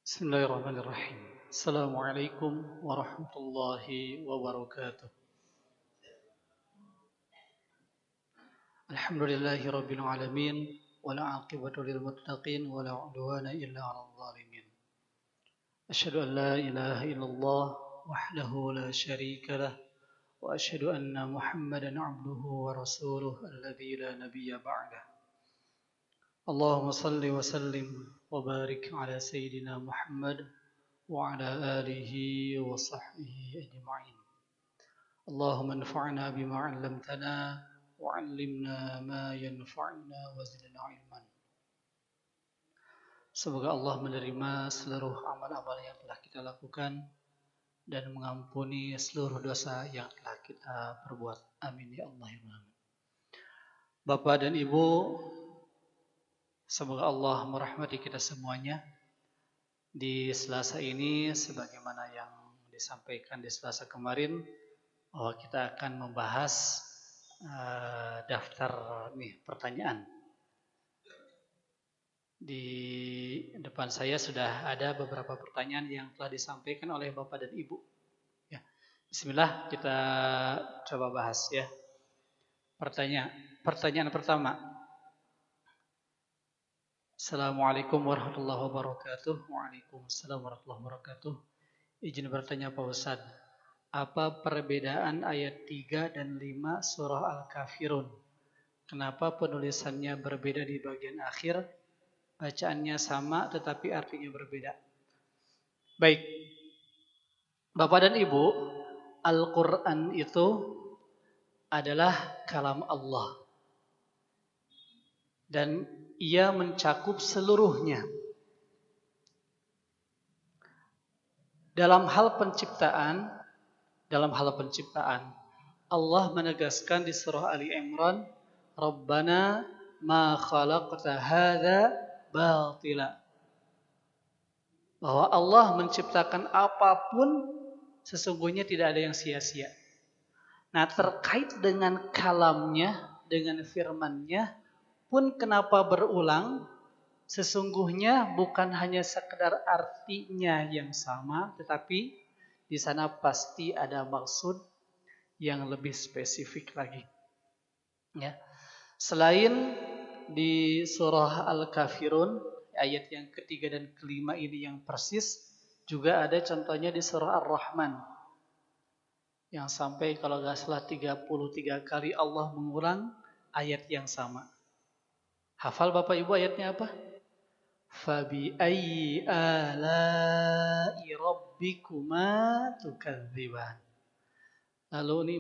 Bismillahirrahmanirrahim. Assalamualaikum warahmatullahi wabarakatuh. Alhamdulillahi rabbil alamin wal aqibatu lil muttaqin wala udwana illa 'alal zalimin. Asyhadu an la ilaha illallah wahdahu la syarika lah wa asyhadu anna Muhammadan 'abduhu wa rasuluhu alladzi la nabiyya ba'dah. Allahumma salli wa sallim wa barik ala sayyidina Muhammad وعلى آله وصحبه أجمعين اللهم انفعنا بما علمتنا وعلمنا ما ينفعنا وزدنا علما. Semoga Allah menerima seluruh amal-amal yang telah kita lakukan dan mengampuni seluruh dosa yang telah kita perbuat. Amin ya Allah ya Rahman. Bapak dan Ibu, semoga Allah merahmati kita semuanya. Di Selasa ini, sebagaimana yang disampaikan di Selasa kemarin, bahwa kita akan membahas daftar pertanyaan. Di depan saya sudah ada beberapa pertanyaan yang telah disampaikan oleh Bapak dan Ibu. Ya. Bismillah, kita coba bahas ya. Pertanyaan pertama. Assalamualaikum warahmatullahi wabarakatuh. Waalaikumsalam warahmatullahi wabarakatuh. Izin bertanya Pak Ustaz, apa perbedaan ayat 3 dan 5 surah Al-Kafirun? Kenapa penulisannya berbeda di bagian akhir? Bacaannya sama tetapi artinya berbeda. Baik, Bapak dan Ibu, Al-Quran itu adalah kalam Allah. Dan ia mencakup seluruhnya. Dalam hal penciptaan, Allah menegaskan di surah Ali Imran, Rabbana ma khalaqta hadza batila. Bahwa Allah menciptakan apapun sesungguhnya tidak ada yang sia-sia. Nah, terkait dengan kalamnya, dengan firman-Nya pun kenapa berulang? Sesungguhnya bukan hanya sekedar artinya yang sama, tetapi di sana pasti ada maksud yang lebih spesifik lagi. Ya. Selain di surah Al-Kafirun, ayat yang ketiga dan kelima ini yang persis, juga ada contohnya di surah Ar-Rahman. Yang sampai kalau nggak salah 33 kali Allah mengulang ayat yang sama. Hafal Bapak Ibu ayatnya apa? Fabi ayyi ala'i rabbikuma tukadziban. Lalu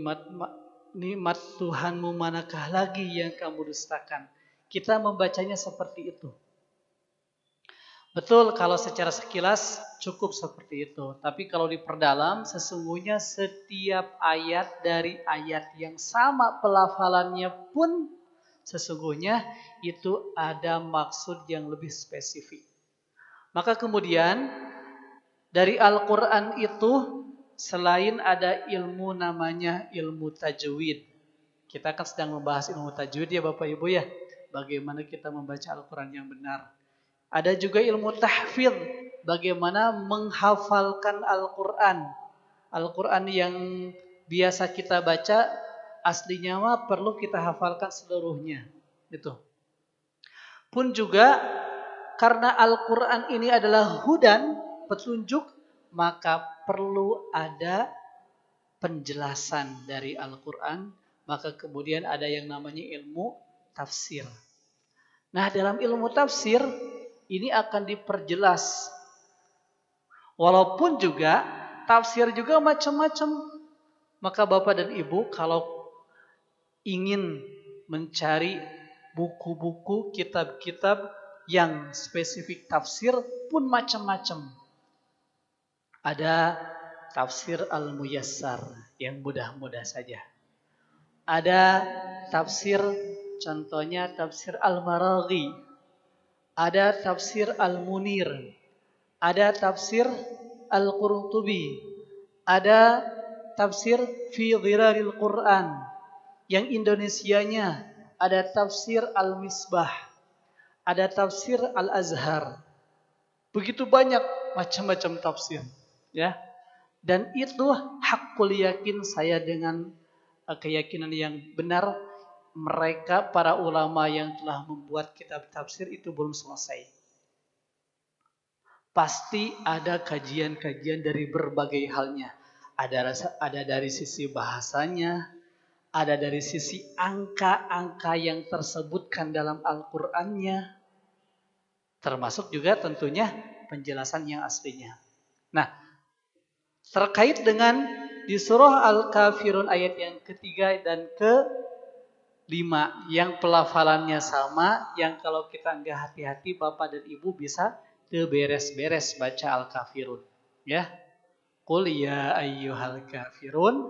nikmat Tuhanmu manakah lagi yang kamu dustakan? Kita membacanya seperti itu. Betul kalau secara sekilas cukup seperti itu. Tapi kalau diperdalam sesungguhnya setiap ayat dari ayat yang sama pelafalannya pun sesungguhnya itu ada maksud yang lebih spesifik. Maka kemudian dari Al-Quran itu selain ada ilmu namanya ilmu tajwid. Kita kan sedang membahas ilmu tajwid ya Bapak Ibu ya. Bagaimana kita membaca Al-Quran yang benar. Ada juga ilmu tahfidz. Bagaimana menghafalkan Al-Quran. Al-Quran yang biasa kita baca aslinya mah perlu kita hafalkan seluruhnya. Itu. Pun juga karena Al-Quran ini adalah hudan, petunjuk, maka perlu ada penjelasan dari Al-Quran. Maka kemudian ada yang namanya ilmu tafsir. Nah, dalam ilmu tafsir ini akan diperjelas. Walaupun juga tafsir juga macam-macam. Maka Bapak dan Ibu kalau ingin mencari buku-buku, kitab-kitab yang spesifik tafsir pun macam-macam. Ada tafsir Al-Muyassar yang mudah-mudah saja. Ada tafsir, contohnya tafsir Al-Maraghi. Ada tafsir Al-Munir. Ada tafsir Al-Qurtubi. Ada tafsir Fi Dhiraril Quran. Yang Indonesianya ada tafsir Al-Misbah. Ada tafsir Al-Azhar. Begitu banyak macam-macam tafsir, ya. Dan itu hakul yakin saya dengan keyakinan yang benar, mereka para ulama yang telah membuat kitab tafsir itu belum selesai. Pasti ada kajian-kajian dari berbagai halnya. Ada dari sisi bahasanya, ada dari sisi angka-angka yang tersebutkan dalam Al-Qur'annya, termasuk juga tentunya penjelasan yang aslinya. Nah, terkait dengan di surah Al-Kafirun ayat yang ketiga dan ke-5 yang pelafalannya sama, yang kalau kita nggak hati-hati Bapak dan Ibu bisa beres-beres baca Al-Kafirun, ya. Qul ya ayyuhal kafirun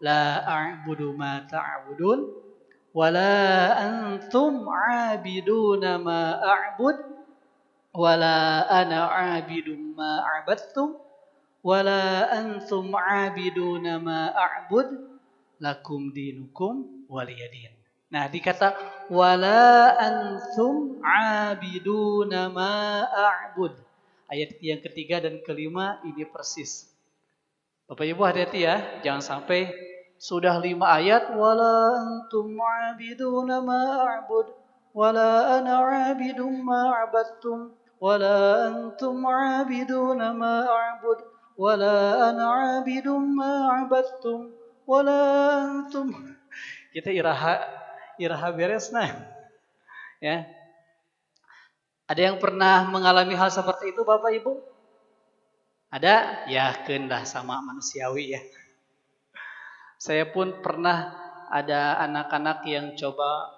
la a'budu ma ta'budun wa la antum 'abiduna ma a'bud wa la ana 'abidum ma 'abadtum wa la antum 'abiduna ma a'bud lakum dinukum waliyadin. Nah, dikata wala antum 'abiduna ma a'bud. Ayat yang ketiga dan kelima ini persis. Bapak Ibu hati-hati ya, jangan sampai sudah 5 ayat wala antum 'abiduna ma a'bud wala ana 'abidum ma 'abadtum wala antum 'abiduna ma a'bud wala ana 'abidum ma 'abadtum wala antum. Kita iraha beres nah. Ya. Ada yang pernah mengalami hal seperti itu Bapak Ibu? Ada? Ya, kendah sama manusiawi ya. Saya pun pernah ada anak-anak yang coba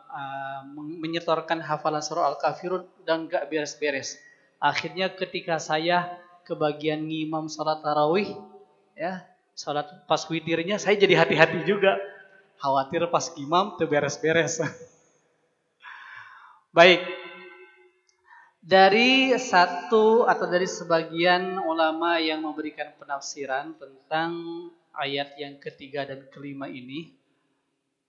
menyetorkan hafalan surah Al-Kafirun dan gak beres-beres. Akhirnya ketika saya kebagian ngimam salat tarawih, ya, salat pas witirnya saya jadi hati-hati juga. Khawatir pas ngimam tuh beres-beres. Baik. Dari satu atau dari sebagian ulama yang memberikan penafsiran tentang ayat yang ketiga dan kelima ini,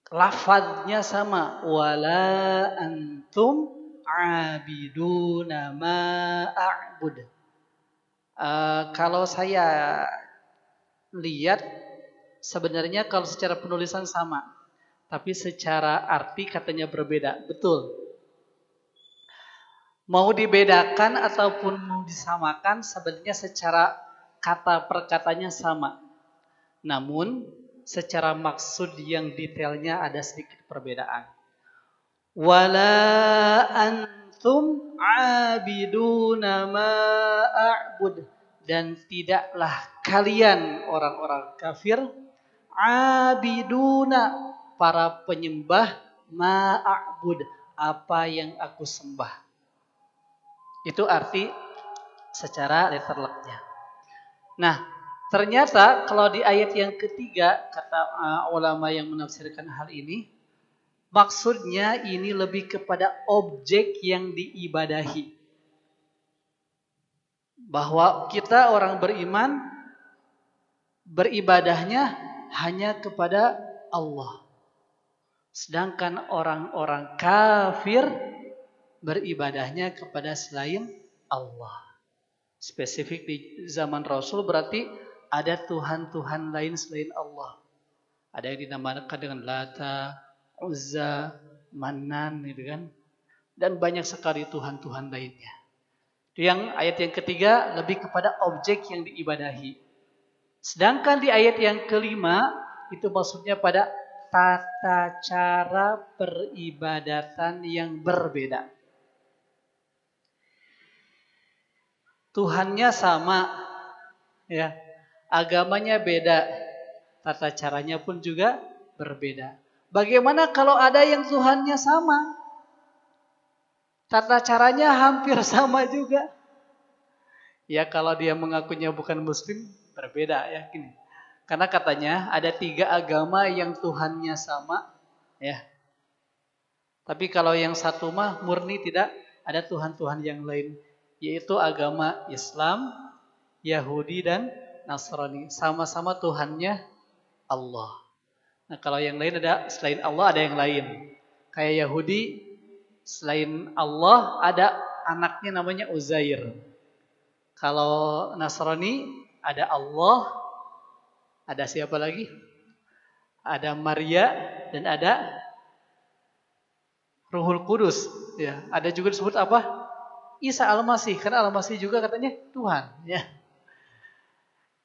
lafadznya sama, wala antum abiduna ma a'bud. Kalau saya lihat sebenarnya kalau secara penulisan sama, tapi secara arti katanya berbeda. Betul. Mau dibedakan ataupun mau disamakan sebenarnya secara kata per katanya sama. Namun secara maksud yang detailnya ada sedikit perbedaan. Wala antum abiduna ma a'bud. Dan tidaklah kalian orang-orang kafir abiduna, para penyembah, ma a'bud, apa yang aku sembah. Itu arti secara letterleknya. Nah, ternyata kalau di ayat yang ketiga, kata ulama yang menafsirkan hal ini, maksudnya ini lebih kepada objek yang diibadahi. Bahwa kita orang beriman, beribadahnya hanya kepada Allah. Sedangkan orang-orang kafir beribadahnya kepada selain Allah. Spesifik di zaman Rasul berarti ada Tuhan-Tuhan lain selain Allah. Ada yang dinamakan dengan Lata, Uzza, Manan gitu kan. Dan banyak sekali Tuhan-Tuhan lainnya. Itu yang ayat yang ketiga lebih kepada objek yang diibadahi. Sedangkan di ayat yang kelima itu maksudnya pada tata cara peribadatan yang berbeda. Tuhannya sama, ya, agamanya beda, tata caranya pun juga berbeda. Bagaimana kalau ada yang Tuhannya sama, tata caranya hampir sama juga? Ya kalau dia mengakunya bukan Muslim, berbeda ya. Gini. Karena katanya ada 3 agama yang Tuhannya sama, ya. Tapi kalau yang satu mah murni tidak ada Tuhan-Tuhan yang lain. Yaitu agama Islam, Yahudi, dan Nasrani. Sama-sama Tuhannya Allah. Nah kalau yang lain ada, selain Allah ada yang lain. Kayak Yahudi, selain Allah ada anaknya namanya Uzair. Kalau Nasrani ada Allah, ada siapa lagi? Ada Maria dan ada Ruhul Kudus. Ya, ada juga disebut apa? Isa Al-Masih, karena Al-Masih juga katanya Tuhan. Ya.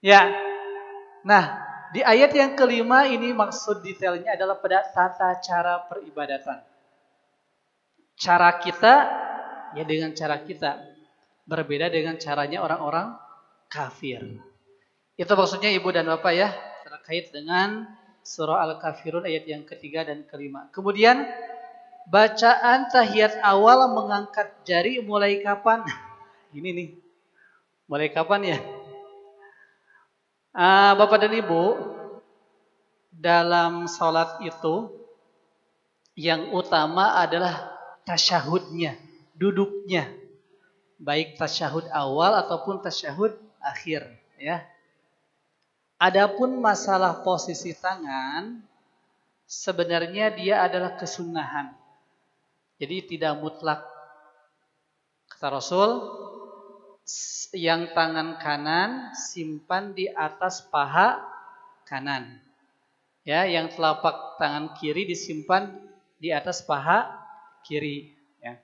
Ya. Nah, di ayat yang kelima ini maksud detailnya adalah pada tata cara peribadatan. Cara kita ya dengan cara kita berbeda dengan caranya orang-orang kafir. Itu maksudnya Ibu dan Bapak ya, terkait dengan surah Al-Kafirun ayat yang ketiga dan kelima. Kemudian bacaan tahiyat awal mengangkat jari mulai kapan? Ini nih, mulai kapan ya? Bapak dan Ibu, dalam sholat itu yang utama adalah tasyahudnya, duduknya. Baik tasyahud awal ataupun tasyahud akhir. Ya. Adapun masalah posisi tangan, sebenarnya dia adalah kesunahan. Jadi tidak mutlak. Kata Rasul, yang tangan kanan simpan di atas paha kanan. Ya, yang telapak tangan kiri disimpan di atas paha kiri. Ya.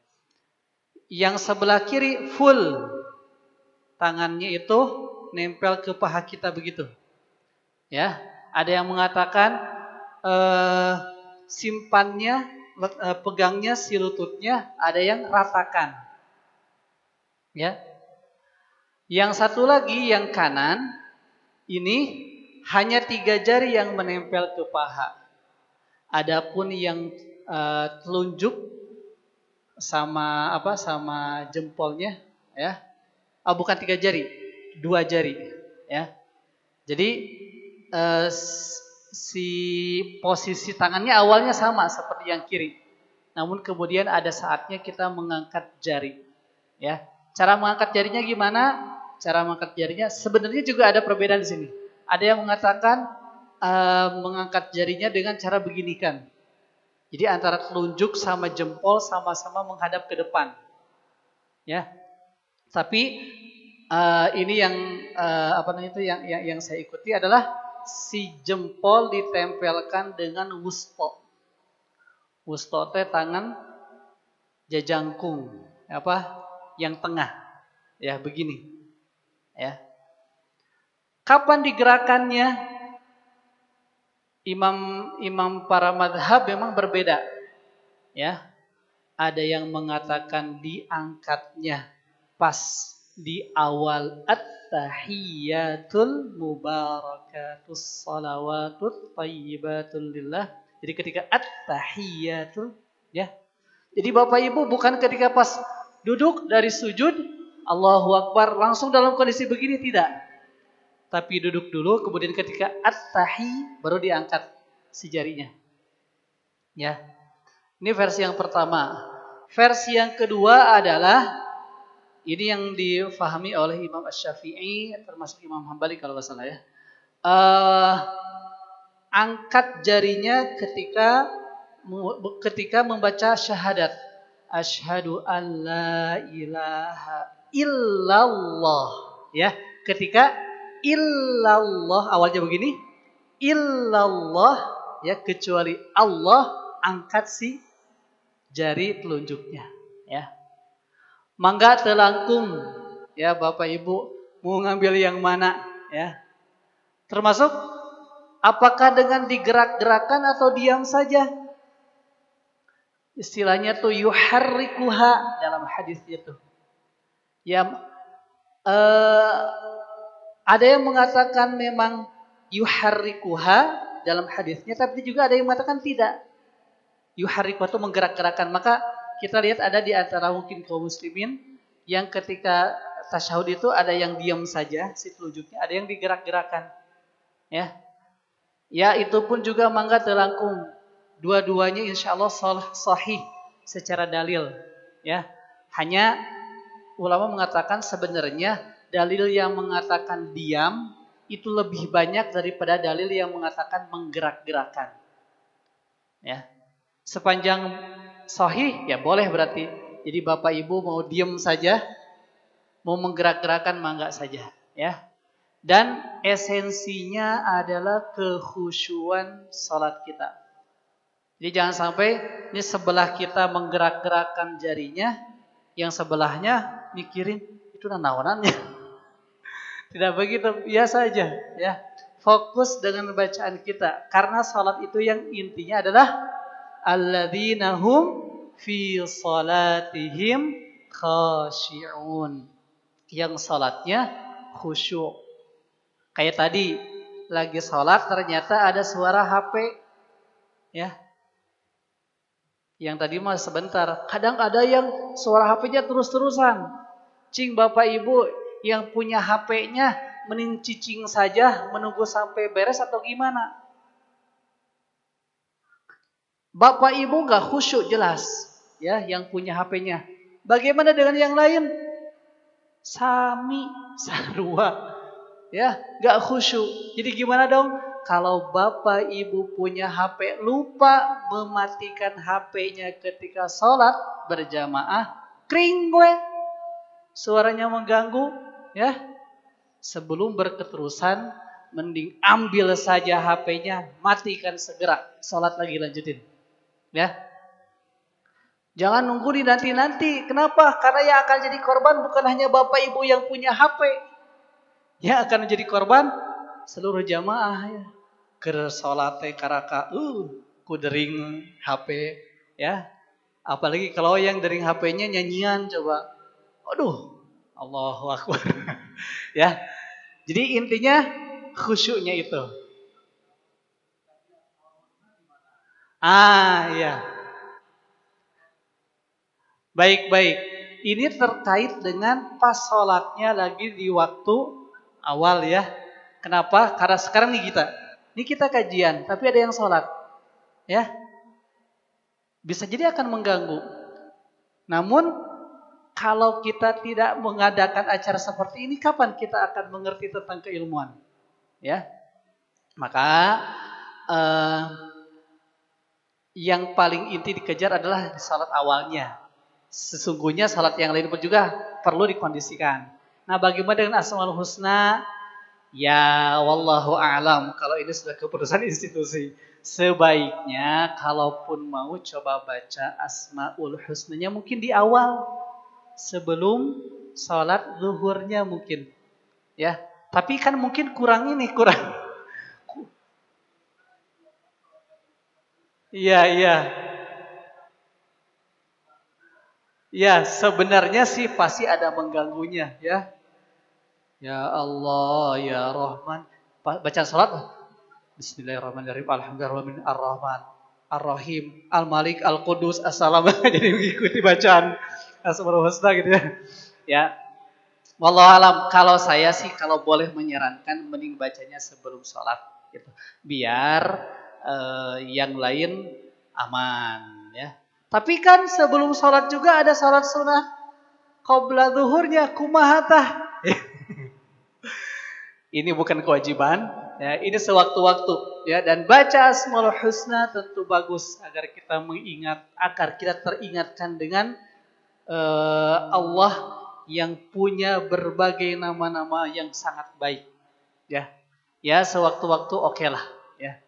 Yang sebelah kiri full tangannya itu nempel ke paha kita begitu. Ya, ada yang mengatakan simpannya, pegangnya si lututnya, ada yang ratakan. Ya. Yang satu lagi yang kanan ini hanya 3 jari yang menempel ke paha. Adapun yang telunjuk sama jempolnya ya. Bukan 3 jari, 2 jari ya. Jadi si posisi tangannya awalnya sama seperti yang kiri. Namun kemudian ada saatnya kita mengangkat jari ya. Cara mengangkat jarinya gimana? Cara mengangkat jarinya sebenarnya juga ada perbedaan di sini. Ada yang mengatakan mengangkat jarinya dengan cara beginikan. Jadi antara telunjuk sama jempol sama-sama menghadap ke depan. Ya. Tapi ini yang yang saya ikuti adalah si jempol ditempelkan dengan wusto. Wusto teh tangan jajangkung, yang tengah. Ya, begini. Ya. Kapan digerakannya? Imam para madhab memang berbeda. Ya. Ada yang mengatakan diangkatnya pas di awal at-tahiyyatul mubarakatus salawatut thayyibatul lillah. Jadi ketika at-tahiyyatul ya. Jadi Bapak Ibu bukan ketika pas duduk dari sujud Allahu Akbar langsung dalam kondisi begini, tidak. Tapi duduk dulu kemudian ketika at-tahi baru diangkat si jarinya. Ya. Ini versi yang pertama. Versi yang kedua adalah ini yang difahami oleh Imam Asy-Syafi'i termasuk Imam Hambali kalau nggak salah ya. Angkat jarinya ketika membaca syahadat. Asyhadu an la ilaha illallah. Ya, ketika illallah awalnya begini. Illallah ya, kecuali Allah, angkat si jari telunjuknya ya. Mangga telangkung ya Bapak Ibu mau ngambil yang mana ya. Termasuk apakah dengan digerak-gerakan atau diam saja? Istilahnya tuh yuharrikuha dalam hadis itu. Ya ada yang mengatakan memang yuharrikuha dalam hadisnya, tapi juga ada yang mengatakan tidak. Yuharrikuha itu menggerak-gerakan. Maka kita lihat ada di antara mungkin kaum muslimin yang ketika tasyahud itu ada yang diam saja si telunjuknya, ada yang digerak-gerakan. Ya. Ya itu pun juga mangga telangkung. Dua-duanya insyaallah sahih secara dalil. Ya. Hanya ulama mengatakan sebenarnya dalil yang mengatakan diam itu lebih banyak daripada dalil yang mengatakan menggerak-gerakan. Ya. Sepanjang sahih ya boleh berarti. Jadi Bapak Ibu mau diam saja, Mau menggerak-gerakan mangga saja, ya. Dan esensinya adalah kekhusyuan salat kita. Jadi jangan sampai ini sebelah kita menggerak-gerakkan jarinya, yang sebelahnya mikirin itu naonannya. Tidak begitu, biasa aja, ya. Fokus dengan bacaan kita, karena salat itu yang intinya adalah alladzina hum fi salatihim khashi'un. Yang salatnya khusyuk. Kayak tadi lagi salat ternyata ada suara HP, ya. Yang tadi mah sebentar. Kadang ada yang suara HP-nya terus-terusan. Cing Bapak Ibu yang punya HP-nya mending cicing saja menunggu sampai beres atau gimana? Bapak Ibu gak khusyuk jelas, ya, yang punya HP-nya. Bagaimana dengan yang lain? Sami, sarua, ya, gak khusyuk. Jadi gimana dong? Kalau Bapak Ibu punya HP lupa mematikan HP-nya ketika sholat berjamaah, kring gue, suaranya mengganggu, ya. Sebelum berketerusan, mending ambil saja HP-nya, matikan segera, sholat lagi lanjutin, ya. Jangan nunggu di nanti-nanti. Kenapa? Karena yang akan jadi korban bukan hanya Bapak Ibu yang punya HP. Yang akan menjadi korban seluruh jamaah, ya. Keur salat teh karaka kudering HP, ya. Apalagi kalau yang dering HP-nya nyanyian coba. Aduh, Allahu Akbar. Ya. Jadi intinya khusyuknya itu. Iya. Baik-baik. Ini terkait dengan pas sholatnya lagi di waktu awal, ya. Kenapa? Karena sekarang nih kita kajian, tapi ada yang sholat, ya. Bisa jadi akan mengganggu. Namun kalau kita tidak mengadakan acara seperti ini, kapan kita akan mengerti tentang keilmuan, ya? Maka yang paling inti dikejar adalah salat awalnya. Sesungguhnya salat yang lain pun juga perlu dikondisikan. Nah, bagaimana dengan Asmaul Husna? Ya, wallahu a'lam. Kalau ini sudah keputusan institusi. Sebaiknya kalaupun mau coba baca Asmaul Husnanya mungkin di awal sebelum salat zuhurnya mungkin. Ya, tapi kan mungkin kurang. Iya. Ya, sebenarnya sih pasti ada mengganggunya, ya. Ya Allah, ya Rahman. Baca salat, Bismillahirrahmanirrahim. Alhamdulillahirrahmanirrahim. Ar-Rahman, Ar-Rahim, Al-Malik, Al-Qudus, As-Salam. Jadi mengikuti bacaan Asmaul Husna gitu, ya. Ya. Wallahu alam. Kalau saya sih kalau boleh menyarankan mending bacanya sebelum salat gitu. Biar yang lain aman, ya. Tapi kan sebelum sholat juga ada sholat sunnah qabla zuhurnya, kumaha tah? Ini bukan kewajiban, ya, ini sewaktu-waktu, ya. Dan baca Asmaul Husna tentu bagus agar kita teringatkan dengan Allah yang punya berbagai nama-nama yang sangat baik, ya. Ya, sewaktu-waktu oke lah, ya.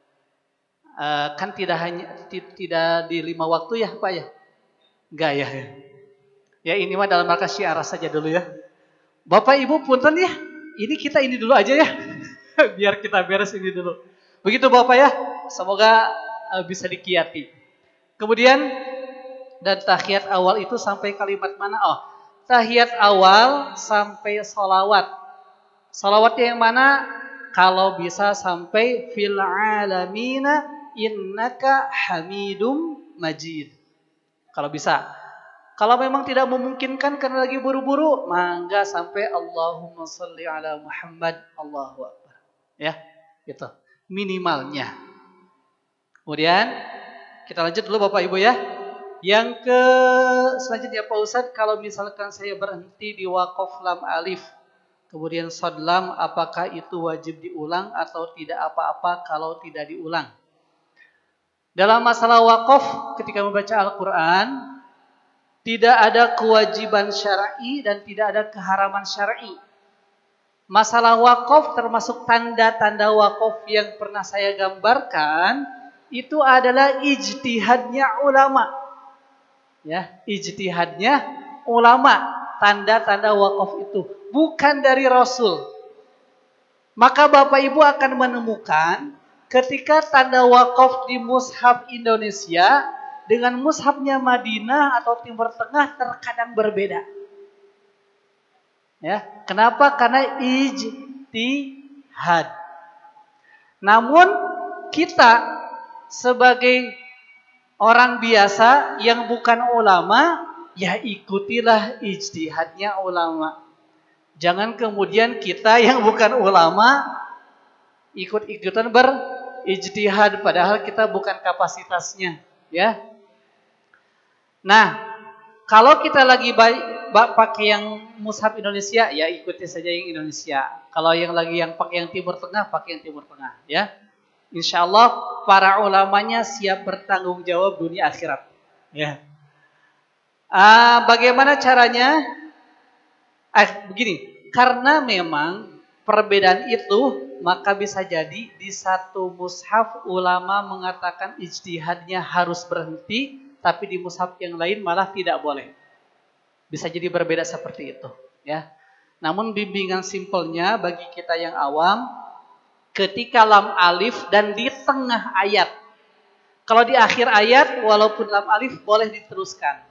Kan tidak di 5 waktu, ya Pak, ya? Enggak, ya. Ya, ini mah dalam rangka syiar saja dulu, ya. Bapak Ibu punten, ya. Ini dulu aja, ya. Biar kita beres ini dulu. Begitu Bapak, ya. Semoga bisa dikiati. Kemudian dan tahiyat awal itu sampai kalimat mana? Oh, tahiyat awal sampai sholawat. Sholawatnya yang mana? Kalau bisa sampai fil alamina innaka hamidum majid. Kalau bisa. Kalau memang tidak memungkinkan karena lagi buru-buru, mangga sampai Allahumma sholli ala Muhammad, Allahu Akbar. Ya, gitu. Minimalnya. Kemudian kita lanjut dulu Bapak Ibu, ya. Yang selanjutnya Pak Ustadz, kalau misalkan saya berhenti di waqaf lam alif, kemudian shad lam, apakah itu wajib diulang atau tidak apa-apa kalau tidak diulang? Dalam masalah waqaf ketika membaca Al-Quran, Tidak ada kewajiban syar'i dan tidak ada keharaman syar'i. Masalah wakaf termasuk tanda-tanda wakaf yang pernah saya gambarkan itu adalah ijtihadnya ulama. Ya, ijtihadnya ulama, tanda-tanda wakaf itu bukan dari Rasul. Maka Bapak Ibu akan menemukan ketika tanda wakaf di mushaf Indonesia dengan mushafnya Madinah atau Timur Tengah terkadang berbeda. Ya, kenapa? Karena ijtihad. Namun kita sebagai orang biasa yang bukan ulama, ya ikutilah ijtihadnya ulama. Jangan kemudian kita yang bukan ulama ikut-ikutan berijtihad padahal kita bukan kapasitasnya, ya. Nah, kalau kita lagi pakai yang mushaf Indonesia, ya ikuti saja yang Indonesia. Kalau yang lagi yang pakai yang Timur Tengah, pakai yang Timur Tengah, ya. Insya Allah para ulamanya siap bertanggung jawab dunia akhirat, ya. Bagaimana caranya? Begini, karena memang perbedaan itu, maka bisa jadi di satu mushaf ulama mengatakan ijtihadnya harus berhenti, tapi di mushaf yang lain malah tidak boleh. Bisa jadi berbeda seperti itu, ya. Namun bimbingan simpelnya bagi kita yang awam, ketika lam alif dan di tengah ayat. Kalau di akhir ayat walaupun lam alif boleh diteruskan,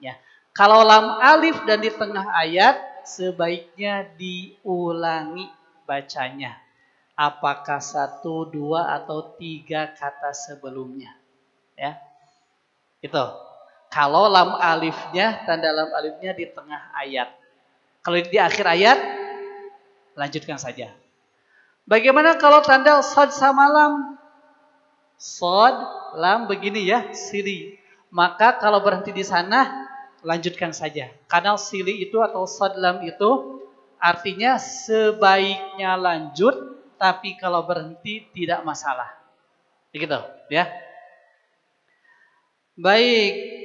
ya. Kalau lam alif dan di tengah ayat sebaiknya diulangi bacanya. Apakah 1, 2 atau 3 kata sebelumnya, ya. Itu. Kalau lam alifnya, tanda lam alifnya di tengah ayat. Kalau di akhir ayat, lanjutkan saja. Bagaimana kalau tanda shad sama lam? Shad, lam begini ya, sili. Maka kalau berhenti di sana, lanjutkan saja. Karena sili itu atau shad lam itu artinya sebaiknya lanjut, tapi kalau berhenti tidak masalah. Begitu, ya. Baik.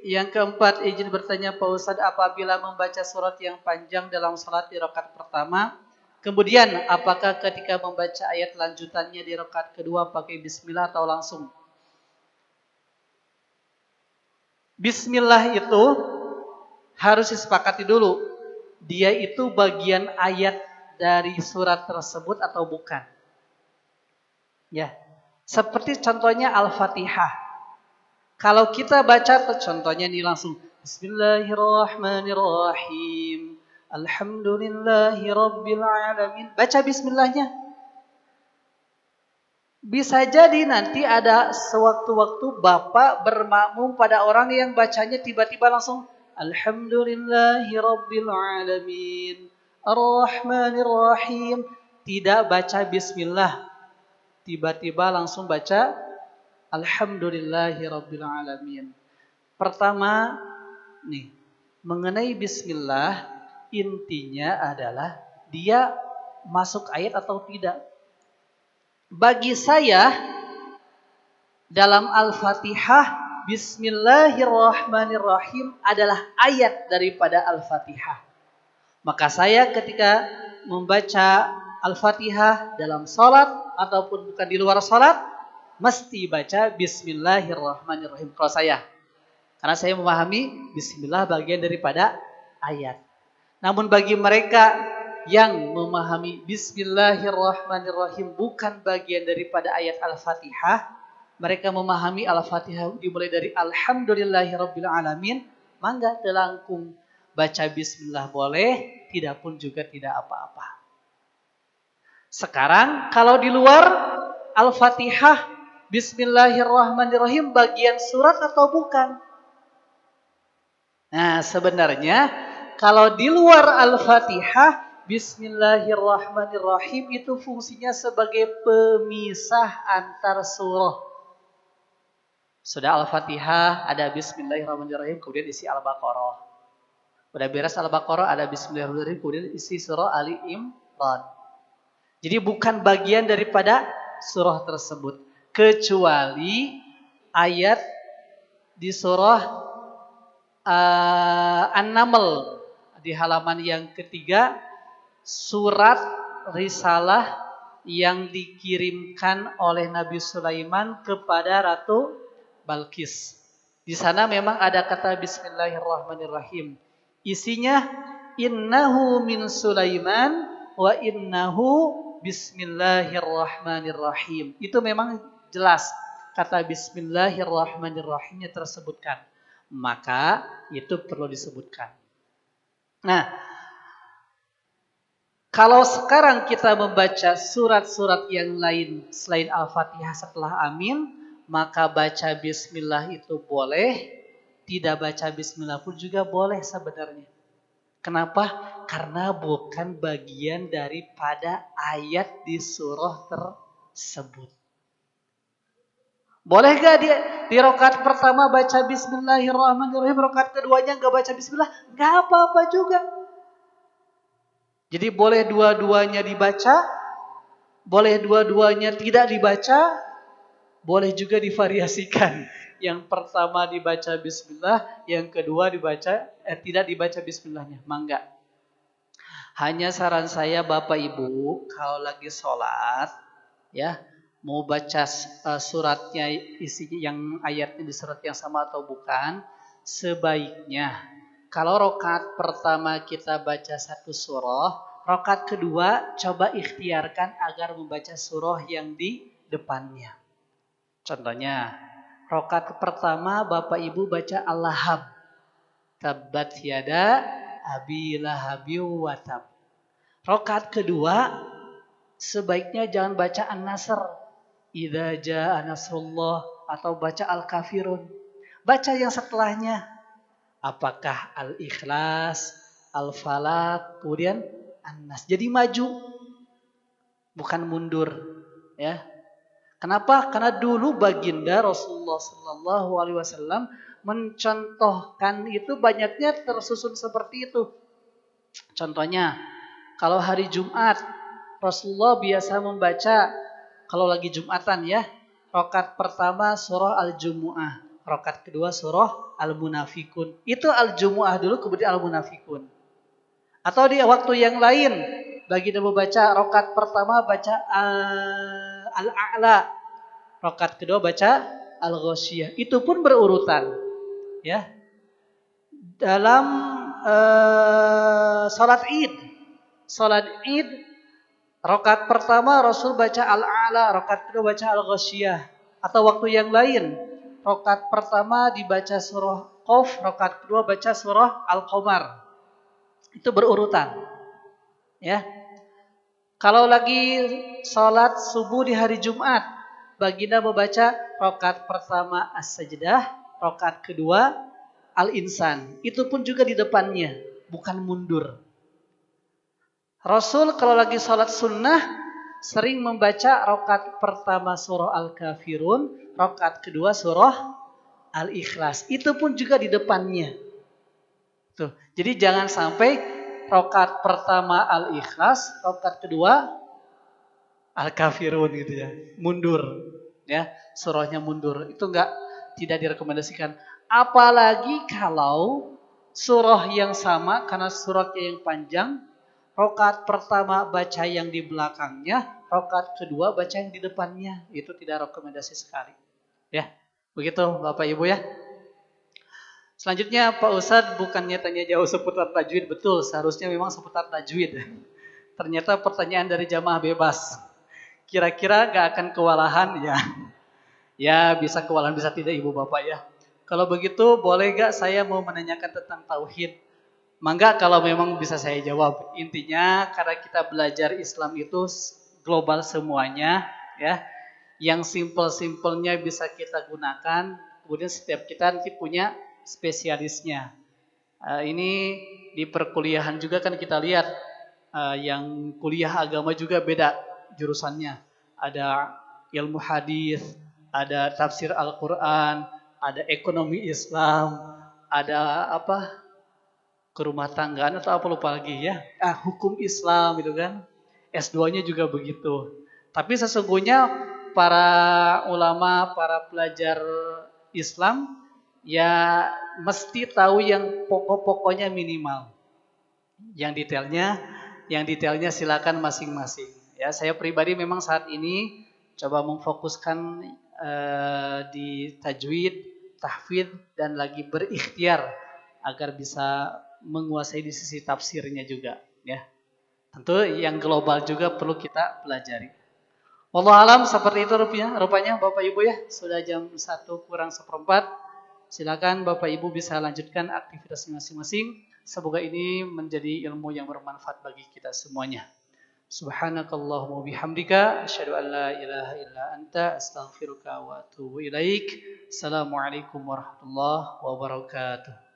Yang keempat, izin bertanya Pak Ustadz, apabila membaca surat yang panjang dalam salat di rakaat pertama, kemudian apakah ketika membaca ayat lanjutannya di rakaat kedua pakai bismillah atau langsung? Bismillah itu harus disepakati dulu, dia itu bagian ayat dari surat tersebut atau bukan. Ya, seperti contohnya Al-Fatihah. Kalau kita baca contohnya ini langsung Bismillahirrahmanirrahim. Alhamdulillahirabbil alamin. Baca bismillahnya. Bisa jadi nanti ada sewaktu-waktu Bapak bermakmum pada orang yang bacanya tiba-tiba langsung Alhamdulillahirabbil alamin. Arrahmanirrahim. Tidak baca bismillah. Tiba-tiba langsung baca Alhamdulillahirabbil alamin. Pertama nih, mengenai bismillah intinya adalah dia masuk ayat atau tidak. Bagi saya dalam Al-Fatihah Bismillahirrahmanirrahim adalah ayat daripada Al-Fatihah. Maka saya ketika membaca Al-Fatihah dalam salat ataupun bukan di luar salat mesti baca Bismillahirrahmanirrahim kalau saya. Karena saya memahami Bismillah bagian daripada ayat. Namun bagi mereka yang memahami Bismillahirrahmanirrahim bukan bagian daripada ayat Al-Fatihah, mereka memahami Al-Fatihah dimulai dari Alhamdulillahirabbil alamin, mangga telangkung baca Bismillah boleh, tidak pun juga tidak apa-apa. Sekarang kalau di luar Al-Fatihah Bismillahirrahmanirrahim bagian surat atau bukan? Nah, sebenarnya kalau di luar Al-Fatihah Bismillahirrahmanirrahim itu fungsinya sebagai pemisah antar surah. Sudah Al-Fatihah ada Bismillahirrahmanirrahim kemudian isi Al-Baqarah. Udah beres Al-Baqarah ada Bismillahirrahmanirrahim kemudian isi surah Ali Imran. Jadi bukan bagian daripada surah tersebut. Kecuali ayat di surah An-Naml di halaman yang ketiga, surat risalah yang dikirimkan oleh Nabi Sulaiman kepada Ratu Balkis. Di sana memang ada kata Bismillahirrahmanirrahim. Isinya innahu min Sulaiman wa innahu Bismillahirrahmanirrahim. Itu memang jelas kata Bismillahirrahmanirrahimnya tersebutkan. Maka itu perlu disebutkan. Nah, kalau sekarang kita membaca surat-surat yang lain selain Al-Fatihah setelah amin, maka baca bismillah itu boleh, tidak baca bismillah pun juga boleh sebenarnya. Kenapa? Karena bukan bagian daripada ayat di surah tersebut. Boleh gak di rakaat pertama baca bismillahirrahmanirrahim, rakaat keduanya gak baca bismillah? Gak apa-apa juga. Jadi boleh dua-duanya dibaca, boleh dua-duanya tidak dibaca, boleh juga divariasikan. Yang pertama dibaca bismillah, yang kedua tidak dibaca bismillahnya. Mangga. Hanya saran saya Bapak Ibu, kalau lagi sholat, ya mau baca suratnya isinya yang ayatnya di surat yang sama atau bukan, sebaiknya kalau rakaat pertama kita baca satu surah, rakaat kedua coba ikhtiarkan agar membaca surah yang di depannya. Contohnya, rakaat pertama Bapak Ibu baca Al-Lahab. Tabbat yada abi lahabi wa tab. Rakaat kedua sebaiknya jangan baca An-Nasr. Idza jaa nasrullah atau baca Al-Kafirun. Baca yang setelahnya. Apakah Al-Ikhlas, Al-Falaq, kemudian An-Nas. Jadi maju, bukan mundur. Ya. Kenapa? Karena dulu baginda Rasulullah SAW mencontohkan itu banyaknya tersusun seperti itu. Contohnya, kalau hari Jumat, Rasulullah biasa membaca, kalau lagi Jumatan ya, rakaat pertama surah Al-Jumu'ah. Rakaat kedua surah Al-Munafikun. Itu Al-Jumu'ah dulu kemudian Al-Munafikun. Atau di waktu yang lain baginda membaca rakaat pertama baca Al-A'la. Rakaat kedua baca Al-Ghasyiyah. Itu pun berurutan. Ya. Dalam salat Id. Salat Id rakaat pertama Rasul baca Al-A'la, rakaat kedua baca Al-Ghasyiyah. Atau waktu yang lain rakaat pertama dibaca surah Qaf, rakaat kedua baca surah Al-Qamar. Itu berurutan. Ya. Kalau lagi salat subuh di hari Jumat, baginda membaca rakaat pertama As-Sajdah, rakaat kedua Al-Insan. Itu pun juga di depannya, bukan mundur. Rasul kalau lagi salat sunnah sering membaca rakaat pertama surah Al-Kafirun, rakaat kedua surah Al-Ikhlas. Itu pun juga di depannya. Tuh. Jadi jangan sampai rakaat pertama Al-Ikhlas, rakaat kedua Al-Kafirun gitu ya. Mundur. Ya, surahnya mundur. Itu tidak direkomendasikan. Apalagi kalau surah yang sama karena suratnya yang panjang, rakaat pertama baca yang di belakangnya, rakaat kedua baca yang di depannya. Itu tidak rekomendasi sekali. Ya, begitu Bapak Ibu ya. Selanjutnya Pak Ustadz bukannya tanya jauh seputar tajwid, betul seharusnya memang seputar tajwid. Ternyata pertanyaan dari jamaah bebas. Kira-kira gak akan kewalahan ya? Ya bisa kewalahan bisa tidak Ibu Bapak ya. Kalau begitu boleh gak saya mau menanyakan tentang tauhid? Mangga kalau memang bisa saya jawab. Intinya karena kita belajar Islam itu global semuanya ya. Yang simpel-simpelnya bisa kita gunakan. Kemudian setiap kita nanti punya spesialisnya. Ini di perkuliahan juga kan kita lihat yang kuliah agama juga beda jurusannya. Ada ilmu hadis, ada tafsir Al-Quran, ada ekonomi Islam, ada kerumah tanggaan atau apa lupa lagi ya. Hukum Islam gitu kan. S2-nya juga begitu. Tapi sesungguhnya para ulama, para pelajar Islam ya mesti tahu yang pokok-pokoknya minimal. Yang detailnya silakan masing-masing. Ya, saya pribadi memang saat ini coba memfokuskan di tajwid, tahfidz dan lagi berikhtiar agar bisa menguasai di sisi tafsirnya juga, ya. Tentu yang global juga perlu kita pelajari. Wallahu alam seperti itu rupanya Bapak Ibu ya. Sudah jam 1 kurang seperempat. Silakan Bapak Ibu bisa lanjutkan aktivitas masing-masing. Semoga ini menjadi ilmu yang bermanfaat bagi kita semuanya. Subhanakallahumma bihamdika asyhadu an la ilaha illa anta astaghfiruka wa atubu ilaik. Assalamualaikum warahmatullahi wabarakatuh.